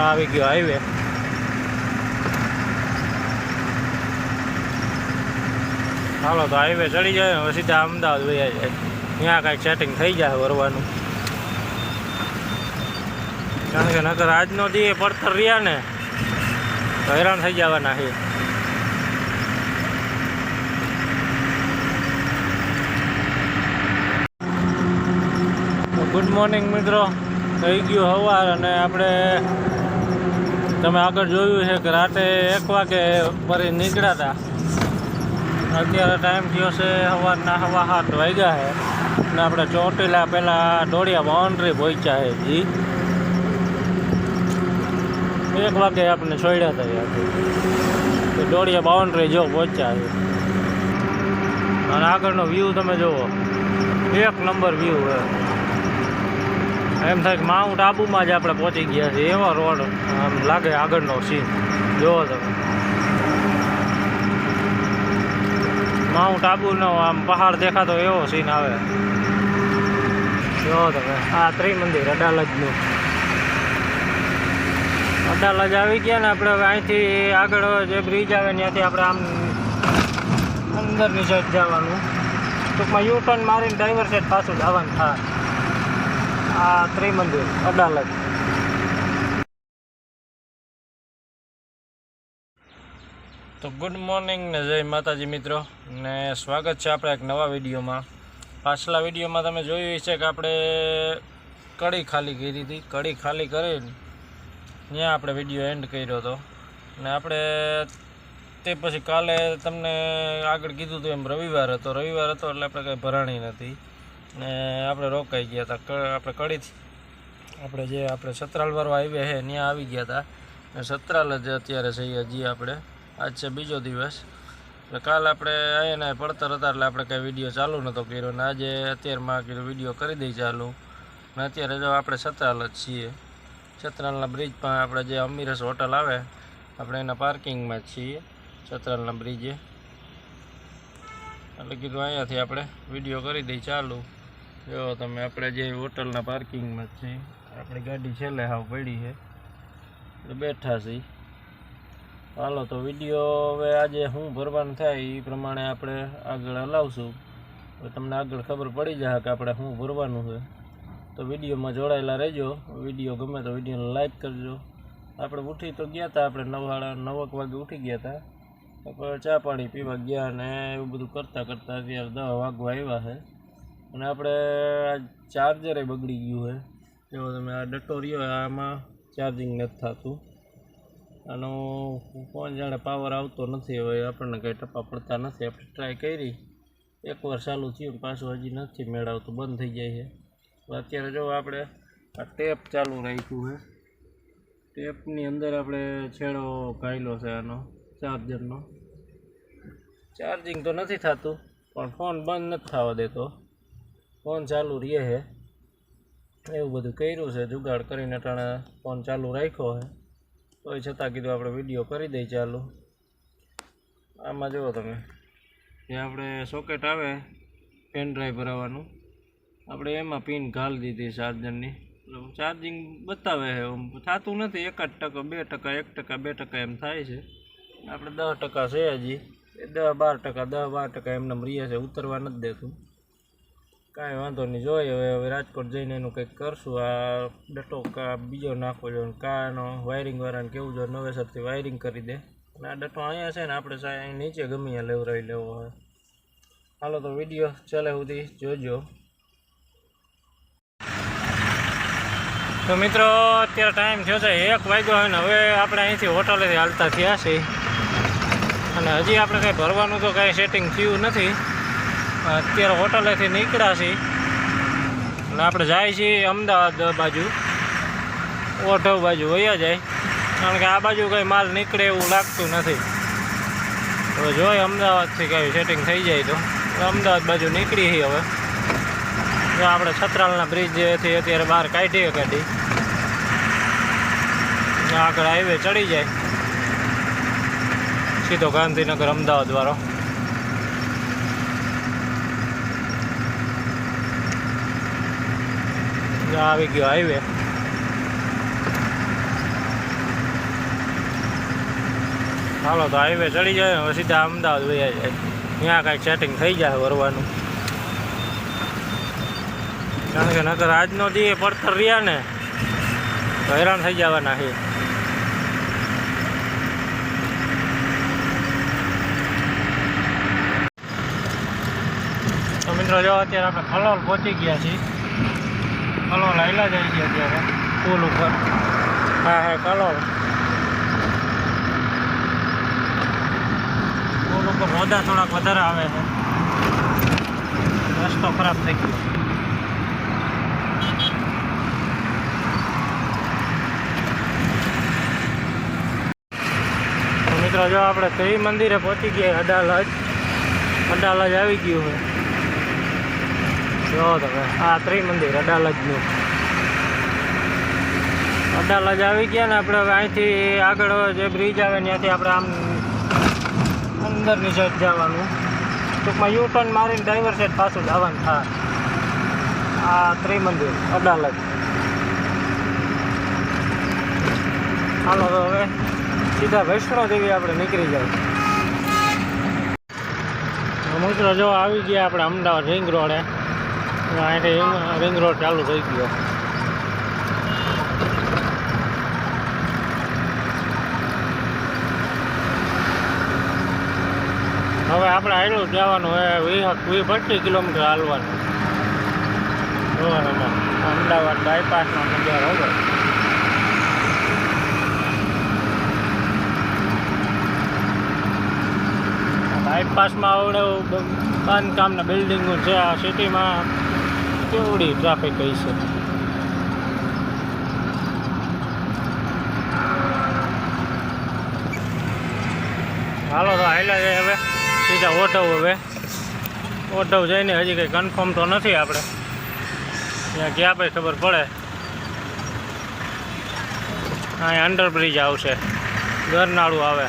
આવી ગયો હાઈવે. હાલો તો હાઈવે ચડી જાય હવે સીધા અમદાવાદ વયા જાય. ત્યાં કાંઈક સેટિંગ થઈ જાય વરવાનું. કારણ કે નકર આજનો દી પડતર રહ્યા ને તો હેરાન થઈ જવાના છે. ગુડ મોર્નિંગ મિત્રો, થઈ ગયું સવાર અને આપણે તમે આગળ જોયું છે કે રાતે 1 વાગે ફરી નીકળ્યા હતા. અત્યારે ટાઈમ થયો છે સવારના 7:15 વાગ્યા છે અને આપણે ચોટીલા પહેલાં દોડિયા બાઉન્ડ્રી પહોંચ્યા છે. જી 1 વાગે આપણે છોડ્યા હતા ત્યાંથી દોડિયા બાઉન્ડ્રી જો પહોંચ્યા છે. અને આગળનો વ્યૂ તમે જુઓ, 1 નંબર વ્યૂ છે. એમ થાય કે માઉન્ટ આબુમાં જ આપણે પહોંચી ગયા છીએ એવો રોડ આમ લાગે. આગળનો સીન જુઓ તમે, માઉન્ટ આબુનો આમ પહાડ દેખાતો એવો સીન આવે. જુઓ તમે, આ ત્રિમંદિર અડાલજનું. અડાલજ આવી ગયા ને આપણે હવે અહીંથી આગળ જે બ્રિજ આવે ત્યાંથી આપણે આમ અંદરની સાઈડ જવાનું. ટૂંકમાં યુટર્ન મારીને ડાઈવર સાઈડ પાછું જવાનું થાય. આ ત્રિમંદિર અડાલજ. તો ગુડ મોર્નિંગ ને જય માતાજી મિત્રો, ને સ્વાગત છે આપણે એક નવા વિડીયોમાં. પાછલા વિડીયોમાં તમે જોયું છે કે આપણે કડી ખાલી કરી હતી. કડી ખાલી કરીને ત્યાં આપણે વિડીયો એન્ડ કર્યો હતો. ને આપણે તે પછી કાલે તમને આગળ કીધું હતું એમ રવિવાર હતો એટલે આપણે કંઈ ભરાણી નથી ને આપણે રોકાઈ ગયા હતા. આપણે કડીથી આપણે જે આપણે સતરાલવાળો હાઈવે છે ત્યાં આવી ગયા હતા. ને સતરાલ જ અત્યારે છે હજી આપણે. આજ છે બીજો દિવસ. એટલે કાલે આપણે અહીંયા પડતર હતા એટલે આપણે કાંઈ વિડીયો ચાલુ નહોતો કર્યો. ને આજે અત્યારમાં કીધું વિડીયો કરી દઈ ચાલુ. ને અત્યારે જો આપણે સતરાલ જ છીએ. સતરાલના બ્રિજ પર આપણે જે અમીરસ હોટલ આવે આપણે એના પાર્કિંગમાં જ છીએ સતરાલના બ્રિજે. એટલે કીધું અહીંયાથી આપણે વિડીયો કરી દઈ ચાલુ. જો તમે આપણે જે હોટલના પાર્કિંગમાં જ છીએ. આપણી ગાડી છેલ્લે હાવ પડી છે એટલે બેઠા છીએ. હાલો તો વિડીયો હવે આજે શું ભરવાનું થાય એ પ્રમાણે આપણે આગળ હલાવશું. હવે તમને આગળ ખબર પડી જાય કે આપણે શું ભરવાનું છે. તો વિડીયોમાં જોડાયેલા રહેજો. વિડીયો ગમે તો વિડીયોને લાઈક કરજો. આપણે ઉઠી તો ગયા હતા, આપણે 9 વાગે ઉઠી ગયા હતા. આપણે ચા પાણી પીવા ગયા અને એવું બધું કરતાં અત્યારે 10 વાગવા આવ્યા છે. અને આપણે આ ચાર્જરે બગડી ગયું છે. જો તમે આ ડટ્ટો રહ્યો આમાં ચાર્જિંગ નથી થતું. આનો કોણ જાણે પાવર આવતો નથી. હવે આપણને કંઈ ટપા પડતા નથી. આપણે ટ્રાય કરી, એકવાર ચાલુ થયું પાછું હજી નથી મેળવતું, બંધ થઈ જાય છે. અત્યારે જો આપણે આ ટેપ ચાલુ રાખ્યું છે. ટેપની અંદર આપણે છેડો ગાયેલો છે આનો ચાર્જરનો. ચાર્જિંગ તો નથી થતું પણ ફોન બંધ નથી થવા દેતો. ફોન ચાલુ રહે છે. એવું બધું કર્યું છે જુગાડ કરીને અટાણે ફોન ચાલુ રાખ્યો છે. તોય છતાં કીધું આપણે વિડીયો કરી દઈ ચાલુ. આમાં જુઓ તમે, જે આપણે સોકેટ આવે પેન ડ્રાઈવ ભરાવાનું, આપણે એમાં પિન ઘાલી દીધી ચાર્જરની. ચાર્જિંગ બતાવે છે, થતું નથી. 1% 2% 1% એમ થાય છે. આપણે 10% છે હજી. 10-12% એમને રહ્યા છે, ઉતરવા નથી દેતું. કાંઈ વાંધો નહીં, જોઈએ હવે રાજકોટ જઈને એનું કંઈક કરશું. આ ડટો કા બીજો નાખવો જોઈએ. કાનો વાયરિંગવાળાને કેવું જોઈએ નવેસરથી વાયરિંગ કરી દે. અને આ ડટો અહીંયા છે ને આપણે અહીં નીચે ગમે ત્યાં લેવરાવી લેવો હોય. હાલો તો વિડીયો ચાલે સુધી જોજો. તો મિત્રો અત્યારે ટાઈમ થયો છે 1 વાગ્યો હોય ને હવે આપણે અહીંથી હોટલેથી હાલતા થયા છીએ. અને હજી આપણે કંઈ ભરવાનું તો કાંઈ સેટિંગ થયું નથી. અત્યારે હોટલેથી નીકળ્યા છીએ અને આપણે જાય છીએ અમદાવાદ બાજુ, ઓઢવ બાજુ વયા જાય. કારણ કે આ બાજુ કંઈ માલ નીકળે એવું લાગતું નથી. હવે જોઈએ અમદાવાદથી કંઈ સેટિંગ થઈ જાય તો અમદાવાદ બાજુ નીકળી છીએ. હવે જો આપણે સતરાલના બ્રિજથી અત્યારે બહાર કાઢીએ ગાડી. આગળ હાઈવે ચડી જાય સીધો ગાંધીનગર અમદાવાદ વાળો. આવી ગયો હાઈવે. હાલો તો હાઈવે ચડી જાય હવે સીધા અમદાવાદ વયા જાય, ત્યાં કાંઈક સેટિંગ થઈ જાય વરવાનું. કારણ કે નકર આજનો દી પડતર રહ્યા ને તો હેરાન થઈ જવાના છે. તો મિત્રો જો અત્યારે આપણે ખલોલ પહોંચી ગયા છીએ. ખલોલ આવેલા જાય છે અત્યારે પુલ ઉપર. હા હા ખલોલ પુલ ઉપર રોદા થોડાક વધારે આવે છે, રસ્તો ખરાબ થઈ ગયો. મિત્રો જો આપણે ત્રિ મંદિરે પહોંચી ગયા. અડાલજ આવી ગયું છે. જો તમે આ ત્રિ મંદિર અડાલજનું. અડાલજ આવી ગયા ને આપણે હવે અહીંથી આગળ જે બ્રિજ આવે ત્યાંથી આપણે આમ અંદરની સાઈડ જવાનું. ટૂંકમાં યુ ટર્ન મારીને ડાઈવર સાઈડ પાછું જવાનું થાય. આ ત્રિ મંદિર અડાલજ. હાલો તો હવે સીધા વૈષ્ણોદેવી આપણે નીકળી જાય. મિત્રો જો આવી ગયા આપણે અમદાવાદ રિંગ રોડે. અહીંથી રિંગ રોડ ચાલુ થઈ ગયો. હવે આપણે હાલ્યું જવાનું હોય 20-25 કિલોમીટર હાલવાનું. જોવાનું અમદાવાદ બાયપાસનો નજારો હવે. બાયપાસમાં આવડે બાંધકામના બિલ્ડિંગો છે. આ સિટીમાં કેવડી ટ્રાફિક હોય છે. હાલો તો હાલ્યા જાય હવે સીધા ઓઢવ. હવે ઓઢવ જઈને હજી કંઈ કન્ફર્મ તો નથી આપણે, ત્યાં ગયા પછી ખબર પડે. અહીં અંડરબ્રિજ આવશે, ગરનાળું આવે.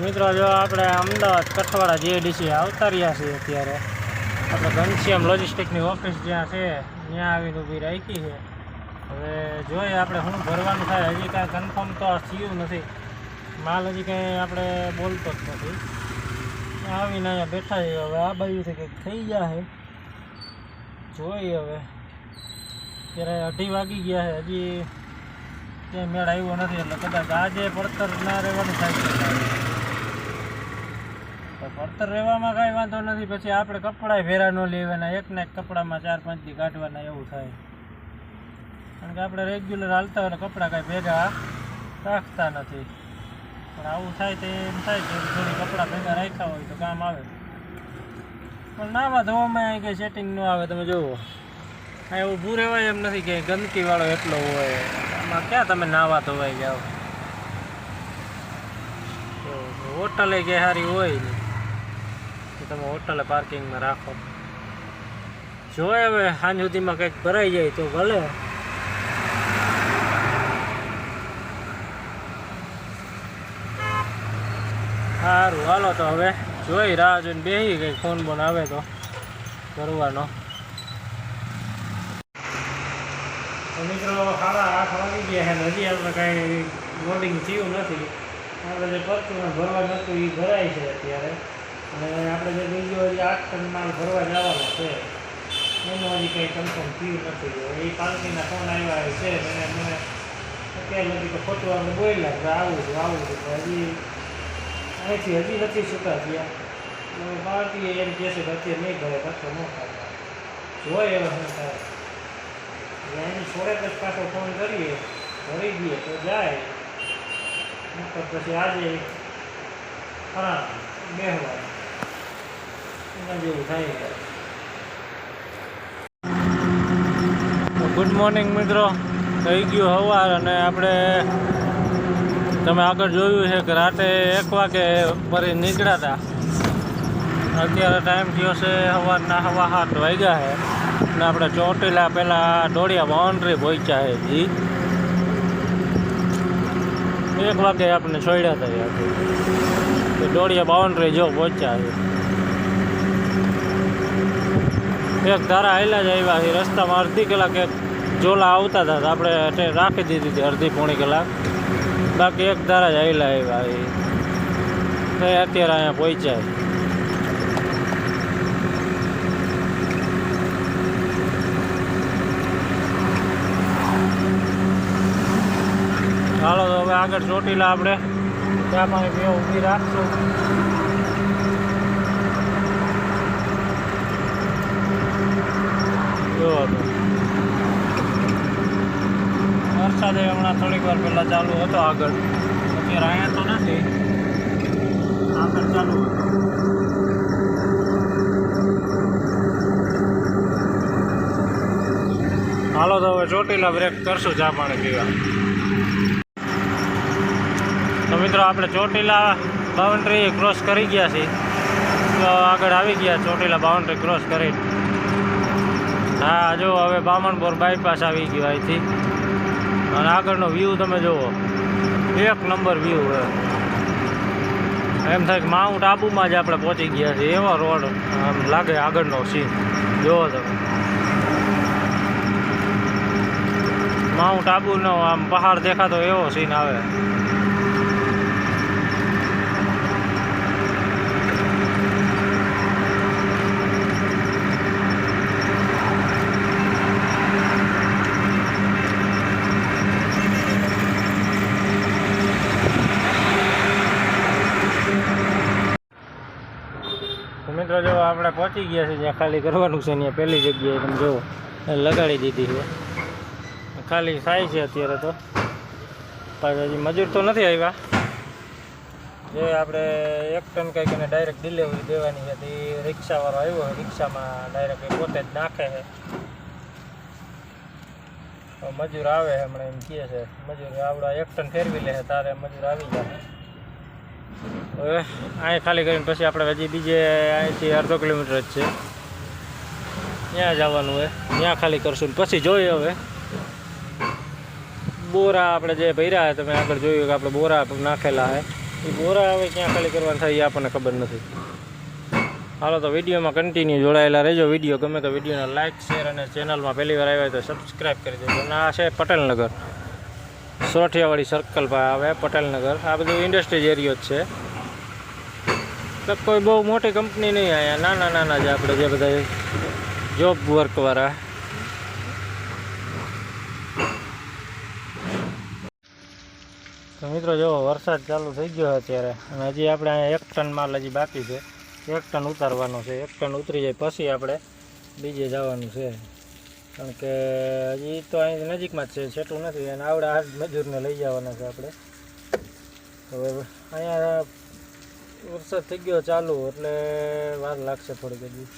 મિત્રો જો આપણે અમદાવાદ કઠવાડા જીઆઈડીસી આવતા રહ્યા છીએ. અત્યારે આપણે ઘનશ્યામ લોજિસ્ટિકની ઓફિસ જ્યાં છે ત્યાં આવીને ઊભી રાખી છે. હવે જોઈએ આપણે શું ભરવાનું થાય. હજી કાંઈ કન્ફર્મ તો થયું નથી. માલ હજી કંઈ આપણે બોલતો જ નથી. આવીને અહીંયા બેઠા છીએ. હવે આ બાજુથી કંઈક થઈ જાય જોઈએ. હવે અત્યારે 2:30 વાગી ગયા છે, હજી ક્યાંય મેળ આવ્યો નથી. એટલે કદાચ આજે પડતર ના રહેવાનું થાય છે. પડતર રહેવામાં કાંઈ વાંધો નથી. પછી આપણે કપડાં ભેરા ન લેવાના, એકના એક કપડામાં 4-5 દી કાઢવાના એવું થાય. કારણ કે આપણે રેગ્યુલર હાલતા હોય કપડાં કાંઈ ભેગા રાખતા નથી. પણ આવું થાય તો એમ થાય કે થોડી કપડાં ભેગા રાખ્યા હોય તો કામ આવે. પણ નાવા ધોવામાં અહીં કંઈ સેટિંગ ન આવે. તમે જુઓ આ એવું ઊભું રહેવાય એમ નથી કે ગંદકીવાળો એટલો હોય. આમાં ક્યાં તમે નાવા ધોવાઈ જાઓ. હોટલે કે સારી હોય નહીં તો તમે હોટલે પાર્કિંગમાં રાખો. જોઈએ હવે સાંજ સુધીમાં કંઈક ભરાઈ જાય તો ભલે. સારું હાલો તો હવે જોઈ રાહ જોઈને બેસી કંઈક ફોન બોન આવે તો કરવાનો. મિત્રો 8:30 વાગી ગયા છે, હજી આપણે કાંઈ લોડિંગ થયું નથી. આપણે જે પરચું ભરવા નહોતું એ ભરાય છે અત્યારે. અને આપણે જે બીજો હજી 8 ટન માલ ભરવા જવાનો છે એનું હજી કંઈ કન્ફર્મ થયું નથી. એ પાલકીના ફોન આવ્યા છે અને મને અત્યારે લગી તો ખોટું આપણે બોલ્યા કે આવું છું હજી અહીંથી હજી નથી છૂટા થયા. એટલે પાર્ટી એમ કહેશે કે અત્યારે નહીં ભરે પાછો ન થાય. જોઈએ એવા શું થાય. એની છોડે પછી પાછો ફોન કરીએ ભરી દઈએ તો જાય. પછી આજે ખરા બેહવા એના જેવું થાય. ગુડ મોર્નિંગ મિત્રો, થઈ ગયું સવાર. અને આપણે તમે આગળ જોયું છે કે રાતે 1 વાગે ફરી નીકળ્યા હતા. અત્યારે ટાઈમ થયો છે સવારના 7:15 વાગ્યા છે. અને આપણે ચોટીલા પહેલાં દોડિયા બાઉન્ડ્રી પહોંચ્યા છે. 1 વાગે આપણે છોડ્યા હતા તો દોડિયા બાઉન્ડ્રી જો પહોંચ્યા છે. એક ધારા હાલ્યા જ આવ્યા છે. રસ્તામાં અડધી કલાક એક ઝોલા આવતા હતા તો આપણે રાખી દીધી હતી અડધી પોણી કલાક. બાકી એક ધારા જ હાલ્યા આવ્યા એ અત્યારે અહીંયા પહોંચ્યા. ચાલો તો હવે આગળ ચોટીલા આપણે ચા પાણી પીવા ઊભી રાખશું. વરસાદ હમણાં થોડીક વાર પહેલાં ચાલુ હતો આગળ, અત્યારે અહીંયા તો નથી, આગળ ચાલુ. હાલો તો હવે ચોટીલા બ્રેક કરશું ચા પાણી પીવા. તો મિત્રો આપણે ચોટીલા બાઉન્ડ્રી ક્રોસ કરી ગયા છીએ, તો આગળ આવી ગયા ચોટીલા બાઉન્ડ્રી ક્રોસ કરી. હા જો હવે બામણપુર બાયપાસ આવી ગયો અહીંથી, અને આગળનો વ્યૂ તમે જુઓ, એક નંબર વ્યૂ છે. એમ થાય કે માઉન્ટ આબુમાં જ આપણે પહોંચી ગયા છીએ, એવો રોડ આમ લાગે આગળનો સીન. જુઓ તમે માઉન્ટ આબુનો આમ પહાડ દેખાતો એવો સીન આવે. મિત્રો જો આપણે પહોંચી ગયા છે જ્યાં ખાલી કરવાનું છે, ત્યાં પહેલી જગ્યાએ તમે જુઓ લગાડી દીધી છે. ખાલી થાય છે અત્યારે તો, પાછા હજી મજૂર તો નથી આવ્યા. જે આપણે 1 ટન કંઈક એને ડાયરેક્ટ ડિલિવરી દેવાની હતી, રિક્ષાવાળો આવ્યો હોય, રિક્ષામાં ડાયરેક્ટ એ પોતે જ નાખે છે. મજૂર આવે છે હમણાં, એમ કહે છે મજૂર આવડા 1 ટન ફેરવી લે તારે મજૂર આવી જાય. હવે અહીં ખાલી કરીને પછી આપણે હજી બીજે અહીંથી 1/2 કિલોમીટર જ છે, ત્યાં જવાનું હોય, ત્યાં ખાલી કરશું. પછી જોઈએ હવે બોરા આપણે જે ભર્યા તમે આગળ જોયું કે આપણે બોરા નાખેલા છે, એ બોરા હવે ક્યાં ખાલી કરવાનું થાય એ આપણને ખબર નથી. હાલો તો વિડીયોમાં કન્ટિન્યુ જોડાયેલા રહેજો. વિડીયો ગમે તો વિડીયોને લાઇક શેર અને ચેનલમાં પહેલી વાર આવ્યા તો સબસ્ક્રાઈબ કરી દેજો. અને આ છે પટેલનગર, સોરઠિયાવાડી સર્કલ પર આવે પટેલનગર. આ બધું ઇન્ડસ્ટ્રીઝ એરિયો જ છે, તો કોઈ બહુ મોટી કંપની નહીં. અહીંયા નાના નાના જે આપણે જે બધા જોબ વર્કવાળા. તો મિત્રો જો વરસાદ ચાલુ થઈ ગયો અત્યારે, અને હજી આપણે અહીંયા 1 ટન માલ હજી બાકી છે. 1 ટન ઉતારવાનો છે. 1 ટન ઉતરી જાય પછી આપણે બીજે જવાનું છે, કારણ કે હજી તો અહીં નજીકમાં જ છે, છેટું નથી. અને આવડા હાથ મજૂરને લઈ જવાના છે આપણે. હવે અહીંયા વરસાદ થઈ ગયો ચાલુ, એટલે વાર લાગશે થોડીક હજી.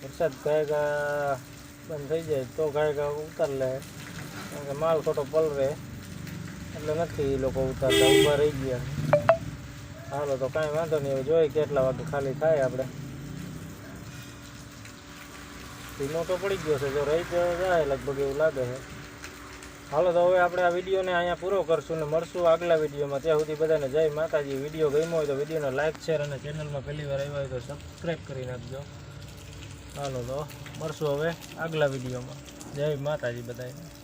વરસાદ ગાયકા બંધ થઈ જાય તો ગાયકા ઉતાર લે, કારણ કે માલ ખોટો પલરે એટલે નથી લોકો ઉતારતા, ઊભા રહી ગયા. હાલો તો કાંઈ વાંધો નહીં, હવે જોઈએ કેટલા વાગે ખાલી થાય. આપણે ધીમો તો પડી ગયો છે, જો રહી જાય લગભગ એવું લાગે છે. હાલો તો હવે આપણે આ વિડીયોને અહીંયા પૂરો કરશું ને મળશું આગલા વિડીયોમાં. ત્યાં સુધી બધાને જય માતાજી. વિડીયો ગમ્યો હોય તો વિડીયોને લાઇક શેર અને ચેનલમાં પહેલી વાર આવ્યા હોય તો સબસ્ક્રાઈબ કરી નાખજો. હાલો તો મળશું હવે આગલા વિડીયોમાં. જય માતાજી બધાને.